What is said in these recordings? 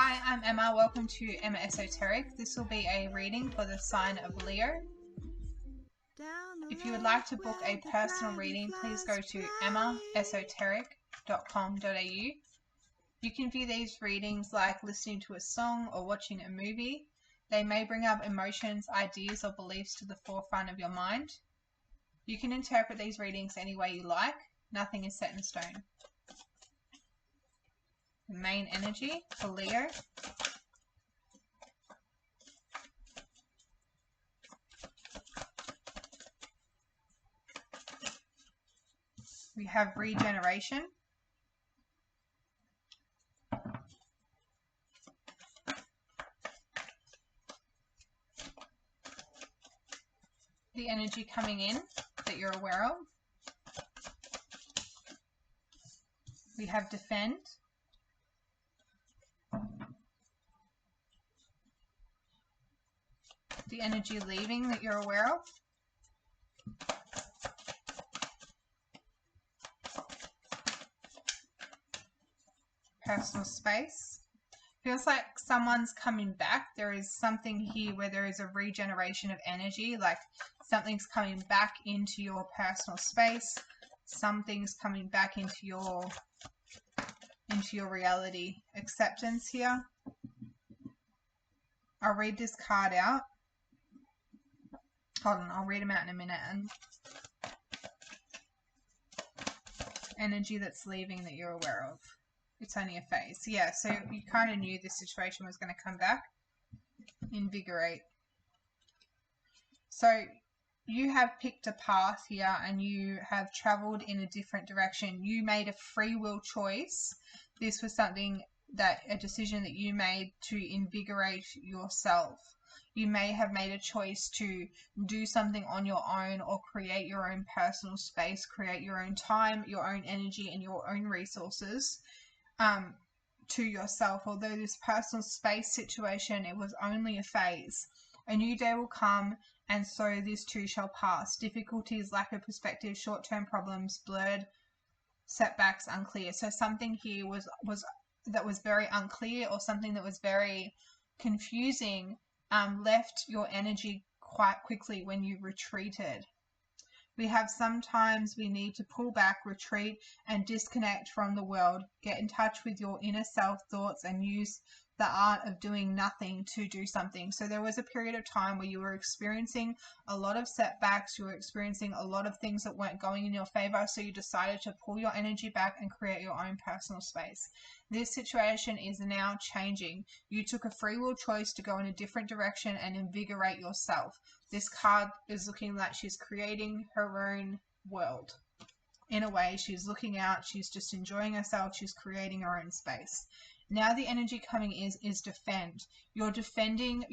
Hi, I'm Emma. Welcome to Emma Esoteric. This will be a reading for the sign of Leo. If you would like to book a personal reading, please go to emmaesoteric.com.au. You can view these readings like listening to a song or watching a movie. They may bring up emotions, ideas, or beliefs to the forefront of your mind. You can interpret these readings any way you like. Nothing is set in stone. The main energy for Leo. We have regeneration. The energy coming in that you're aware of. We have defend. The energy leaving that you're aware of. Personal space. Feels like someone's coming back. There is something here where there is a regeneration of energy, like something's coming back into your personal space. Something's coming back into your reality. Acceptance here. I'll read this card out. Hold on, I'll read them out in a minute. And energy that's leaving that you're aware of. It's only a phase. Yeah, so you kind of knew this situation was going to come back. Invigorate. So you have picked a path here and you have traveled in a different direction. You made a free will choice. This was something a decision that you made to invigorate yourself. You may have made a choice to do something on your own or create your own personal space, create your own time, your own energy, and your own resources to yourself. Although this personal space situation, it was only a phase. A new day will come, and so this too shall pass. Difficulties, lack of perspective, short-term problems, blurred, setbacks, unclear. So something here was that was very unclear, or something that was very confusing, left your energy quite quickly when you retreated. We have sometimes we need to pull back, retreat, and disconnect from the world. Get in touch with your inner self thoughts and use the art of doing nothing to do something. So there was a period of time where you were experiencing a lot of setbacks. You were experiencing a lot of things that weren't going in your favor. So you decided to pull your energy back and create your own personal space. This situation is now changing. You took a free will choice to go in a different direction and invigorate yourself. This card is looking like she's creating her own world. In a way, she's looking out, she's just enjoying herself, she's creating her own space. Now the energy coming is defend. You're defending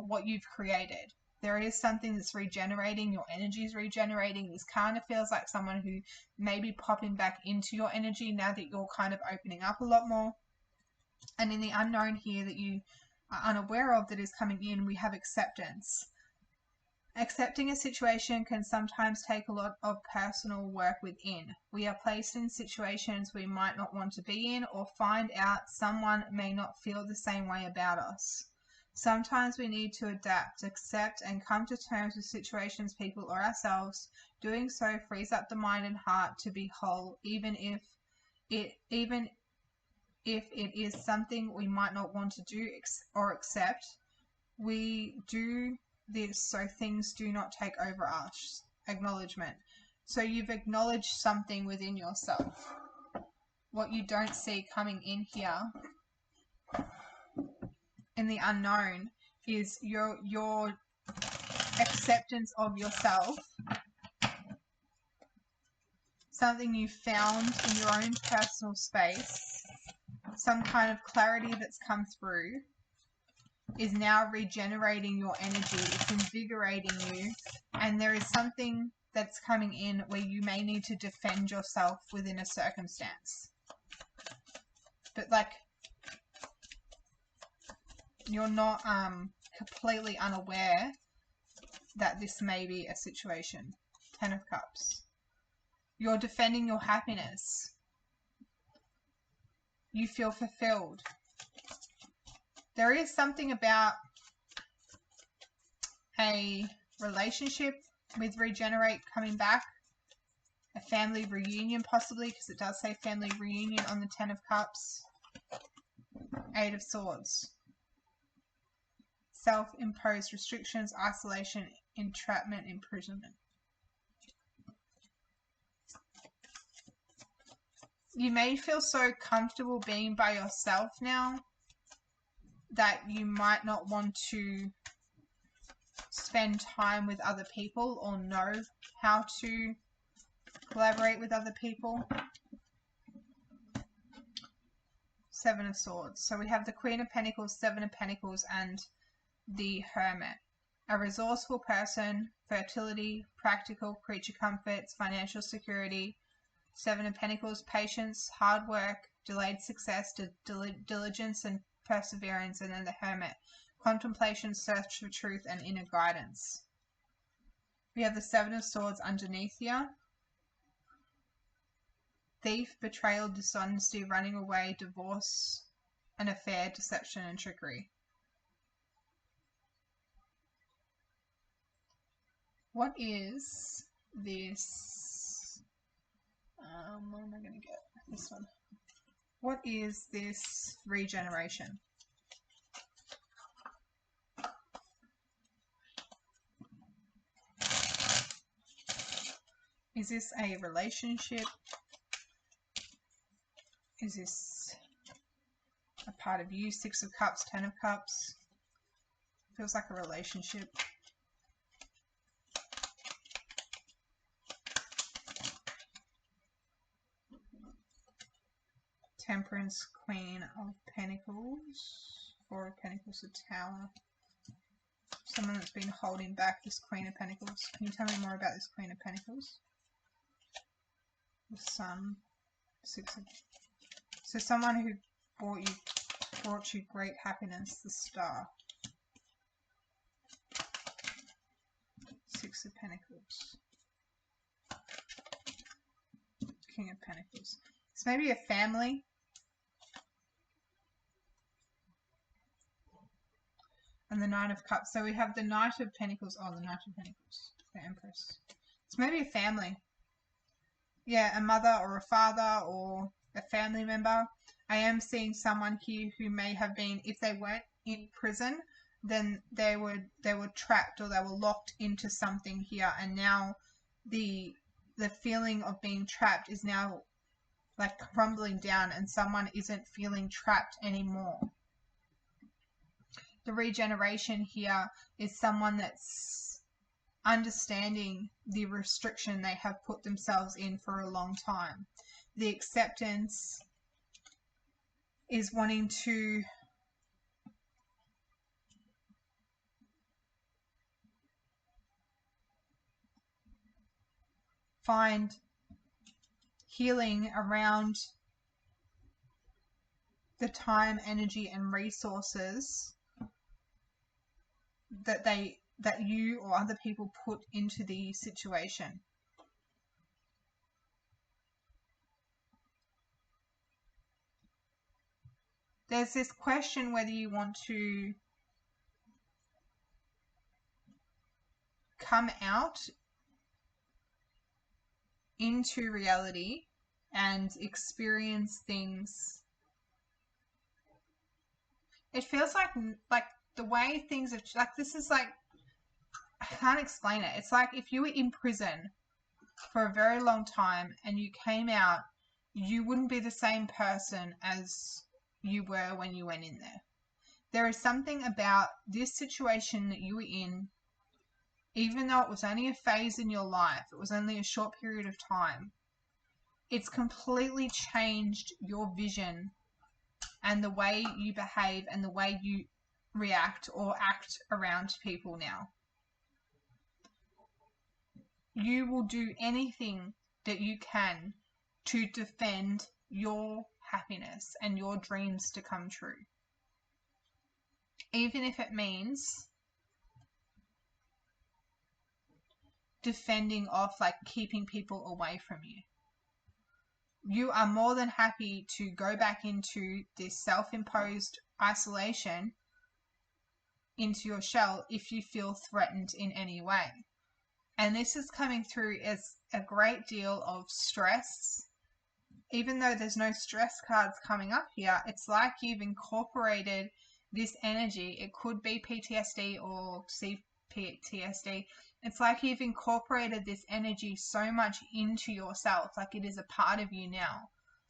what you've created. There is something that's regenerating, your energy is regenerating. This kind of feels like someone who may be popping back into your energy now that you're kind of opening up a lot more. And in the unknown here that you are unaware of that is coming in, we have acceptance. Accepting a situation can sometimes take a lot of personal work within. We are placed in situations we might not want to be in, or find out someone may not feel the same way about us. Sometimes we need to adapt, accept, and come to terms with situations, people, or ourselves. Doing so frees up the mind and heart to be whole, even if it is something we might not want to do or accept. We do this so things do not take over us. Acknowledgement. So you've acknowledged something within yourself. What you don't see coming in here in the unknown is your acceptance of yourself. Something you found in your own personal space. Some kind of clarity that's come through is now regenerating your energy. It's invigorating you, and there is something that's coming in where you may need to defend yourself within a circumstance, but like you're not completely unaware that this may be a situation. 10 of Cups. You're defending your happiness. You feel fulfilled. There is something about a relationship with regenerate coming back. A family reunion possibly, because it does say family reunion on the 10 of Cups. 8 of Swords. Self-imposed restrictions, isolation, entrapment, imprisonment. You may feel so comfortable being by yourself now that you might not want to spend time with other people or know how to collaborate with other people. 7 of Swords. So we have the Queen of Pentacles, 7 of Pentacles, and the Hermit. A resourceful person, fertility, practical, creature comforts, financial security. 7 of Pentacles, patience, hard work, delayed success, diligence and perseverance. And then the Hermit, contemplation, search for truth, and inner guidance. We have the 7 of Swords underneath here. Thief, betrayal, dishonesty, running away, divorce, an affair, deception, and trickery. What is this? What am I going to get? This one. What is this regeneration? Is this a relationship? Is this a part of you? 6 of Cups, 10 of Cups. Feels like a relationship. Temperance, Queen of Pentacles. 4 of Pentacles, a Tower. Someone that's been holding back this Queen of Pentacles. Can you tell me more about this Queen of Pentacles? The Sun. 6 of... So someone who brought you great happiness. The Star. 6 of Pentacles. King of Pentacles. It's maybe a family. And the Knight of Cups. So we have the Knight of Pentacles. Oh, the Knight of Pentacles. The Empress. It's maybe a family. Yeah, a mother or a father or a family member. I am seeing someone here who may have been, if they weren't in prison, then they were trapped or they were locked into something here. And now the feeling of being trapped is now like crumbling down and someone isn't feeling trapped anymore. The regeneration here is someone that's understanding the restriction they have put themselves in for a long time. The acceptance is wanting to find healing around the time, energy, and resources that you or other people put into the situation. There's this question whether you want to come out into reality and experience things. It feels like the way things are, like, this is like, I can't explain it. It's like if you were in prison for a very long time and you came out, you wouldn't be the same person as you were when you went in there. There is something about this situation that you were in, even though it was only a phase in your life, it was only a short period of time, it's completely changed your vision and the way you behave and the way you react or act around people now. You will do anything that you can to defend your happiness and your dreams to come true. Even if it means defending off, like keeping people away from you. You are more than happy to go back into this self-imposed isolation into your shell if you feel threatened in any way. And this is coming through as a great deal of stress. Even though there's no stress cards coming up here, it's like you've incorporated this energy. It could be PTSD or CPTSD. It's like you've incorporated this energy so much into yourself, like it is a part of you now.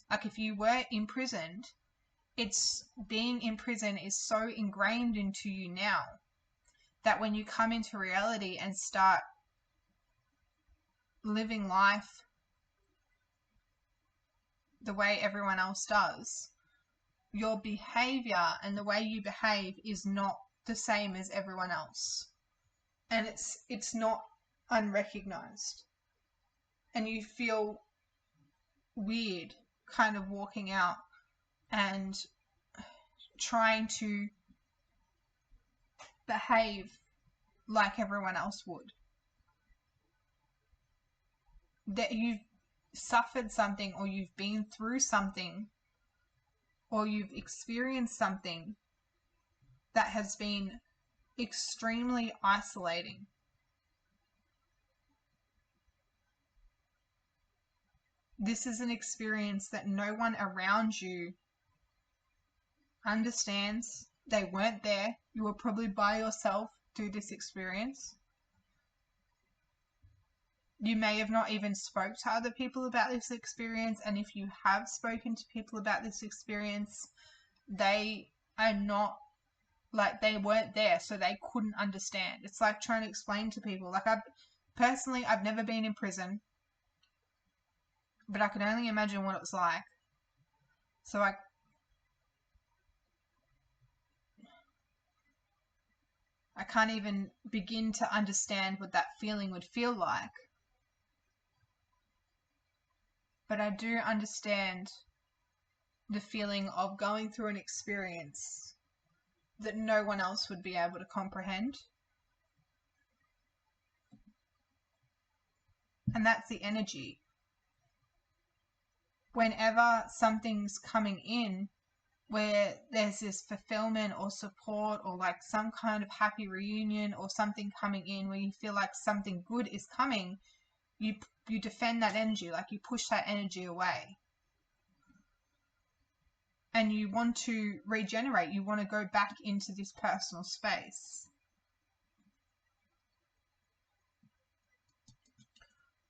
Like if you were imprisoned, it's being in prison is so ingrained into you now that when you come into reality and start living life the way everyone else does, your behavior and the way you behave is not the same as everyone else. And it's not unrecognized. And you feel weird kind of walking out and trying to behave like everyone else would. That you've suffered something, or you've been through something, or you've experienced something that has been extremely isolating. This is an experience that no one around you understands. They weren't there. You were probably by yourself through this experience. You may have not even spoke to other people about this experience, and if you have spoken to people about this experience, they are not, like, they weren't there, so they couldn't understand. It's like trying to explain to people. Like, I've never been in prison, but I could only imagine what it was like. So I can't even begin to understand what that feeling would feel like. But I do understand the feeling of going through an experience that no one else would be able to comprehend. And that's the energy. Whenever something's coming in where there's this fulfillment or support or like some kind of happy reunion or something coming in where you feel like something good is coming, you defend that energy, like you push that energy away. And you want to regenerate, you want to go back into this personal space.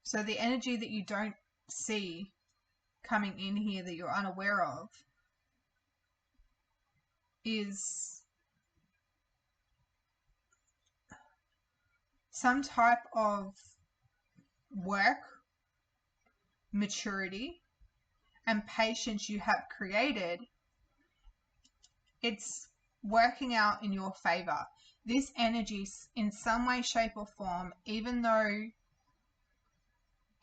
So the energy that you don't see coming in here, that you're unaware of, is some type of work, maturity, and patience you have created. It's working out in your favor. This energy, in some way, shape, or form, even though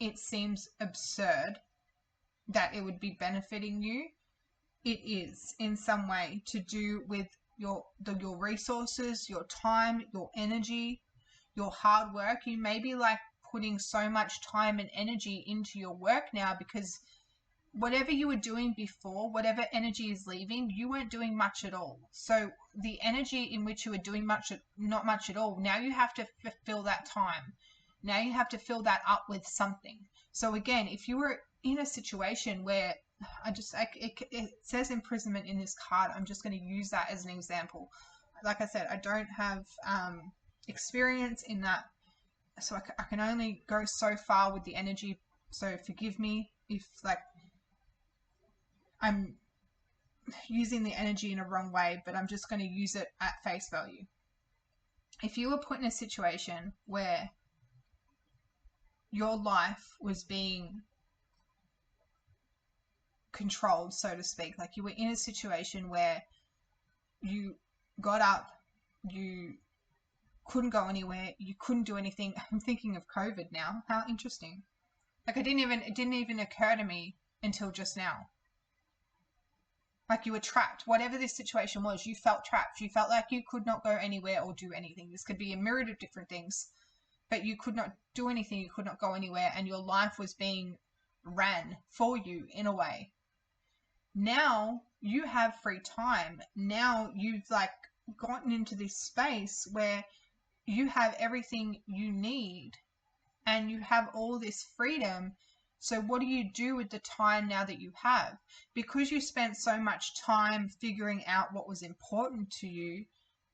it seems absurd that it would be benefiting you, it is in some way to do with your resources, your time, your energy, your hard work. You may be like putting so much time and energy into your work now because whatever you were doing before, whatever energy is leaving, you weren't doing much at all. So the energy in which you were doing not much at all, now you have to fill that time. Now you have to fill that up with something. So again, if you were in a situation where it says imprisonment in this card, I'm just going to use that as an example. Like I said, I don't have experience in that, so I can only go so far with the energy. So forgive me if like I'm using the energy in a wrong way, but I'm just going to use it at face value. If you were put in a situation where your life was being controlled, so to speak, like you were in a situation where you got up, you couldn't go anywhere, you couldn't do anything. I'm thinking of COVID now. How interesting. Like it didn't even occur to me until just now. Like you were trapped. Whatever this situation was, you felt trapped. You felt like you could not go anywhere or do anything. This could be a myriad of different things, but you could not do anything. You could not go anywhere, and your life was being ran for you in a way. Now you have free time. Now you've like gotten into this space where you have everything you need and you have all this freedom. So what do you do with the time now that you have? Because you spent so much time figuring out what was important to you,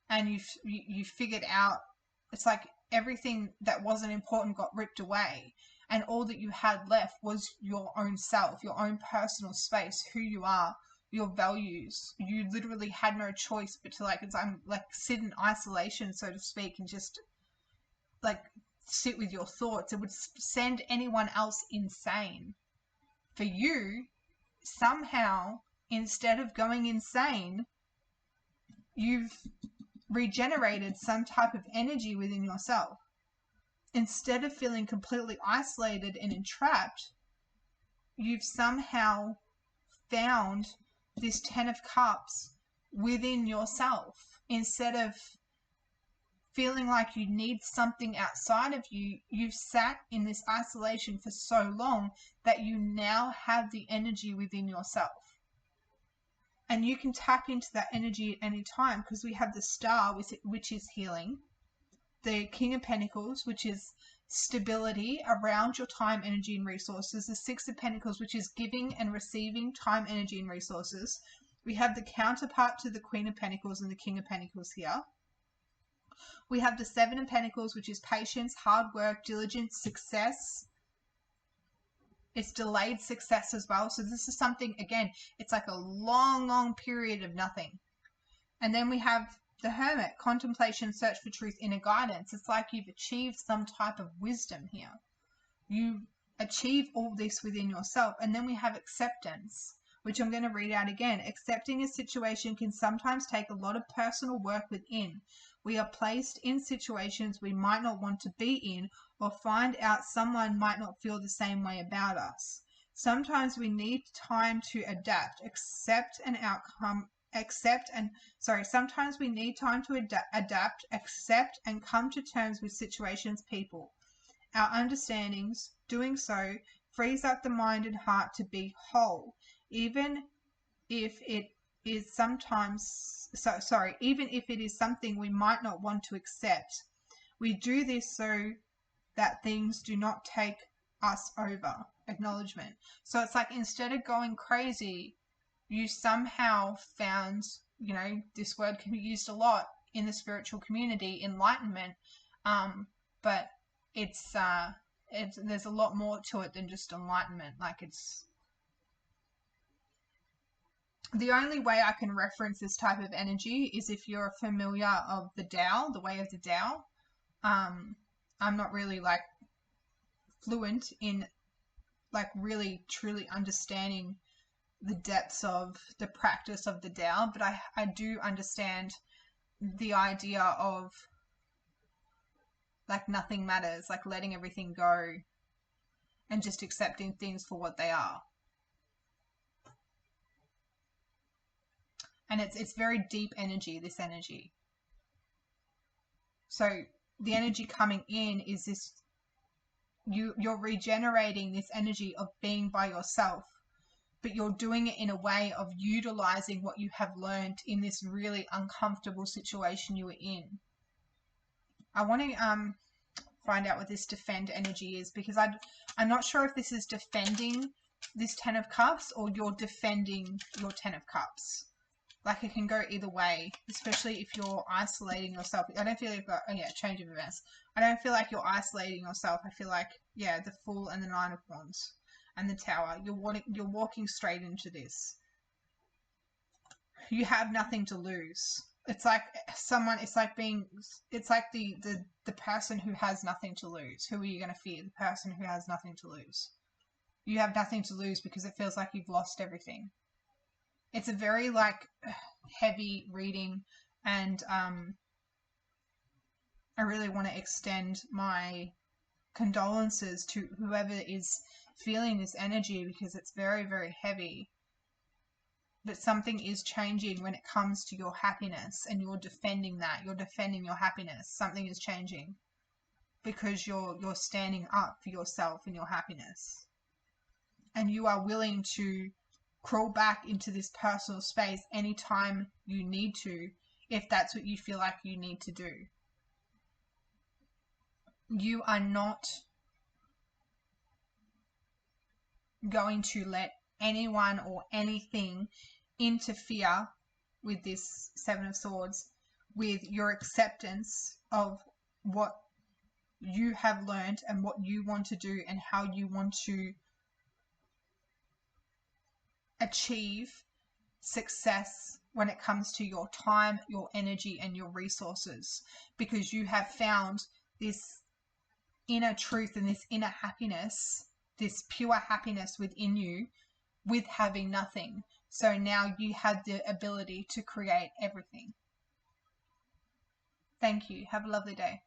and you figured out, it's like everything that wasn't important got ripped away, and all that you had left was your own self, your own personal space, who you are, your values. You literally had no choice but to sit in isolation, so to speak, and just like sit with your thoughts. It would send anyone else insane. For you, somehow, instead of going insane, you've regenerated some type of energy within yourself. Instead of feeling completely isolated and entrapped, you've somehow found this 10 of Cups within yourself. Instead of feeling like you need something outside of you, you've sat in this isolation for so long that you now have the energy within yourself. And you can tap into that energy at any time, because we have the Star, which is healing, the King of Pentacles, which is stability around your time, energy, and resources, the Six of Pentacles, which is giving and receiving time, energy, and resources. We have the counterpart to the Queen of Pentacles and the King of Pentacles here. We have the Seven of Pentacles, which is patience, hard work, diligence, success. It's delayed success as well. So this is something, again, it's like a long, long period of nothing. And then we have the Hermit, contemplation, search for truth, inner guidance. It's like you've achieved some type of wisdom here. You achieve all this within yourself. And then we have acceptance, which I'm going to read out again. Accepting a situation can sometimes take a lot of personal work within. We are placed in situations we might not want to be in, or find out someone might not feel the same way about us. Sometimes we need time to adapt, sometimes we need time to adapt, accept, and come to terms with situations, people. Our understandings, doing so, frees up the mind and heart to be whole, even if it is something we might not want to accept. We do this so that things do not take us over. Acknowledgement. So it's like, instead of going crazy, you somehow found, this word can be used a lot in the spiritual community, enlightenment. But it's there's a lot more to it than just enlightenment. Like, it's the only way I can reference this type of energy is if you're familiar of the Tao, the way of the Tao. I'm not really fluent in really truly understanding the depths of the practice of the Tao, but I do understand the idea of nothing matters, letting everything go and just accepting things for what they are. And it's very deep energy, this energy. So the energy coming in is this, you're regenerating this energy of being by yourself, but you're doing it in a way of utilizing what you have learned in this really uncomfortable situation you were in. I want to find out what this defend energy is, because I'm not sure if this is defending this 10 of Cups or you're defending your 10 of Cups. It can go either way, especially if you're isolating yourself. I don't feel like you've got, change of events. I don't feel like you're isolating yourself. I feel like, the Fool and the Nine of Wands and the Tower. You're walking straight into this. You have nothing to lose. It's like the person who has nothing to lose. Who are you going to fear? The person who has nothing to lose. You have nothing to lose because it feels like you've lost everything. It's a very heavy reading, and I really want to extend my condolences to whoever is feeling this energy, because it's very, very heavy. But something is changing when it comes to your happiness, and you're defending that. You're defending your happiness. Something is changing because you're standing up for yourself and your happiness. And you are willing to crawl back into this personal space anytime you need to, if that's what you feel like you need to do. You are not going to let anyone or anything interfere with this Seven of Swords, with your acceptance of what you have learned and what you want to do and how you want to achieve success when it comes to your time, your energy, and your resources, because you have found this inner truth and this inner happiness, this pure happiness within you with having nothing. So now you have the ability to create everything. Thank you. Have a lovely day.